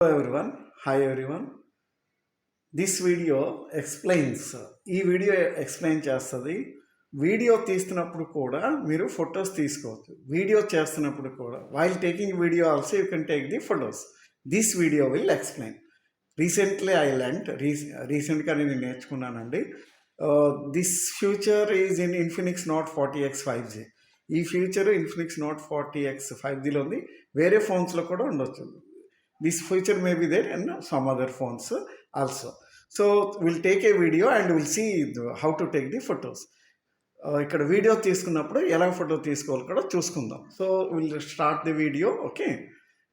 Hello everyone. Hi everyone. This video explains. ఈ video explain చేస్తుంది. Video తీస్తున్నప్పుడు కూడా మీరు ఫొటోస్ తీసుకోవచ్చు. వీడియో చేస్తున్నప్పుడు కూడా while taking video also you can take the photos. This video will explain. Recently I learned రీసెంట్గా నేను నేర్చుకున్నానండి. This future is in Infinix not 40X 5G. ఈ ఫ్యూచర్ ఇన్ఫినిక్స్ నాట్ 40X 5Gలో ఉంది. వేరే ఫోన్స్లో కూడా ఉండొచ్చు. This feature may be there in some other phones also. So we'll take a video and we'll see how to take the photos. ఇక్కడ video తీసుకున్నప్పుడు ఎలా photo తీసుకోవాలి కూడా చూసుకుందాం. So will start the video. Okay,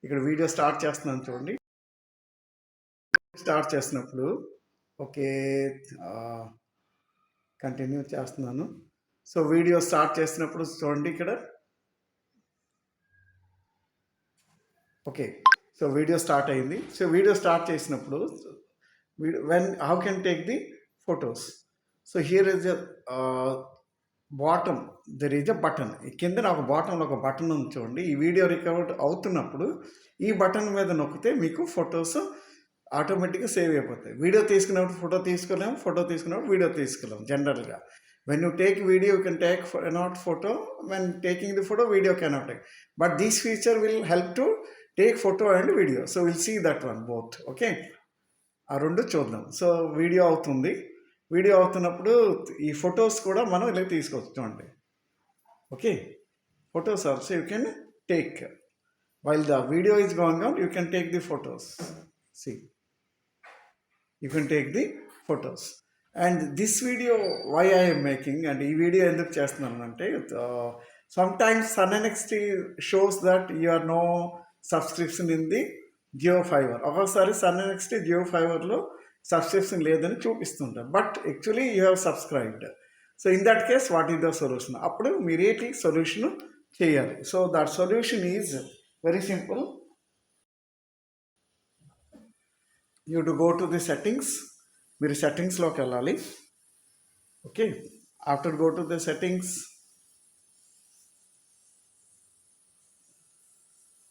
ఇక్కడ video start చేస్తున్నాను చూడండి. Start చేసినప్పుడు ఓకే కంటిన్యూ చేస్తున్నాను. సో వీడియో స్టార్ట్ చేసినప్పుడు చూడండి ఇక్కడ. ఓకే, సో వీడియో స్టార్ట్ అయింది. సో వీడియో స్టార్ట్ చేసినప్పుడు how can take the photos. So here is a bottom, there is a button. కింద నాకు బాటంలో ఒక బటన్ ఉంది చూడండి. ఈ వీడియో రికార్డ్ అవుతున్నప్పుడు ఈ బటన్ మీద నొక్కితే మీకు ఫొటోస్ ఆటోమేటిక్గా సేవ్ అయిపోతాయి. వీడియో తీసుకున్నప్పుడు ఫోటో తీసుకోలేము, ఫోటో తీసుకున్నప్పుడు వీడియో తీసుకోలేము. జనరల్గా when you take video you can take not photo, when taking the photo video cannot take, but this feature will help to take photo and video. So we'll see that one both. Okay, ఆ రెండు చూద్దాం. So video అవుతుంది. Video అవుతున్నప్పుడు ఈ photos కూడా మనం ఇలా తీసుకోవచ్చు చూడండి. Okay, photos also you can take while the video is going on. You can take the photos. See you can take the photos. And this video why I'm making, and ఈ video ఎందుకు చేస్తున్నాను అంటే sometimes SunNXT shows that you are no subscription in the Jio fibre. ఒకసారి SunNXT Jio ఫైబర్లో subscription లేదని చూపిస్తుంటారు, but actually you have subscribed. So in that case what is the solution? అప్పుడు మీరు ఏంటి సొల్యూషన్ చేయాలి. So that solution is very simple. You to go to the settings. మీరు సెట్టింగ్స్లోకి వెళ్ళాలి. Okay, after go to the settings,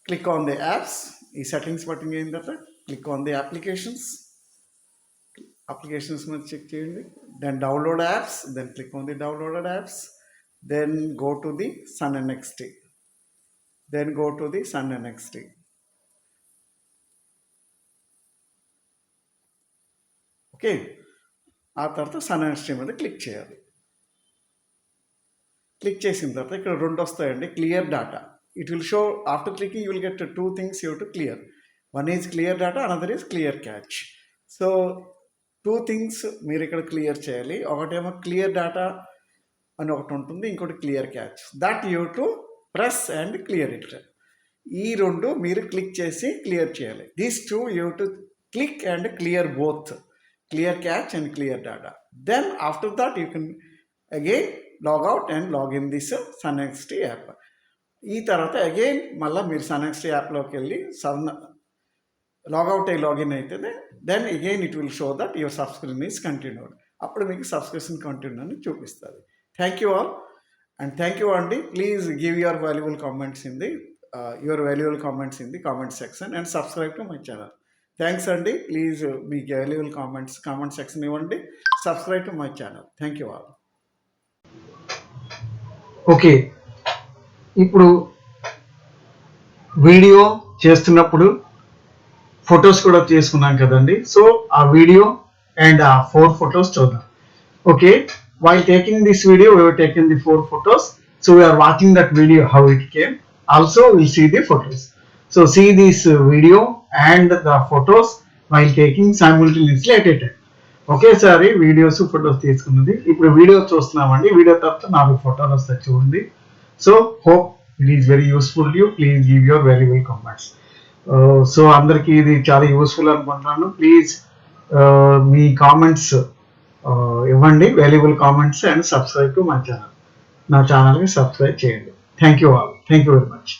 click on the apps. ఈ settings button అయిన తర్వాత click on the applications. Applications మీద చెక్ చేయండి. Then download apps, then click on the downloaded apps. Then go to the SunNXT. Then go to the SunNXT. Okay, ఆ తర్వాత SunNXT మీద click చేయాలి. Click చేసిన తర్వాత ఇక్కడ రెండు వస్తాయండి. Clear data. It will show after clicking you will get two things you have to clear. One is clear data, another is clear cache. So two things మీరు ఇక్కడ క్లియర్ చేయాలి. ఒకటేమో క్లియర్ డేటా అని ఒకటి ఉంటుంది, ఇంకోటి clear cache. That you to press and clear it. ఈ రెండు మీరు క్లిక్ చేసి క్లియర్ చేయాలి. These two you to click and clear both, clear cache and clear data. Then after that you can again log out and log in this SunNXT app. ఈ తర్వాత again మళ్ళీ మీరు SunNXT యాప్లోకి వెళ్ళి logout అయ్యి login అవుతుంది. Then again it will show that your subscription is continued. అప్పుడు మీకు subscription continue అని చూపిస్తుంది. Thank you all and thank you అండి. Please give your valuable comments in the comment section and subscribe to my channel. Thanks అండి. Please మీ valuable comment section ఇవ్వండి. Subscribe to my channel. Thank you all. Okay, ఇప్పుడు video చేస్తున్నప్పుడు photos కూడా తీసుకున్నాం కదండి. So ఆ వీడియో అండ్ ఆ 4 ఫొటోస్ చూద్దాం. Okay, while taking this video we were taking the 4 photos. So we are watching that video how it came. Also we'll see the photos. So see this video and the photos while taking simultaneously at a time. ఒకేసారి videos photos తీసుకున్నది. ఇప్పుడు video చూస్తున్నామండి. Video తర్వాత 4 ఫోటోలు వస్తాయి చూడండి. So hope it is very useful to you. Please give your valuable comments. So అందరికి ఇది చాలా యూస్ఫుల్ అనుకుంటున్నాను. ప్లీజ్ మీ కామెంట్స్ ఇవ్వండి, valuable comments, and subscribe to my channel. నా ఛానల్ని సబ్స్క్రైబ్ చేయండి. Thank you all. Thank you very much.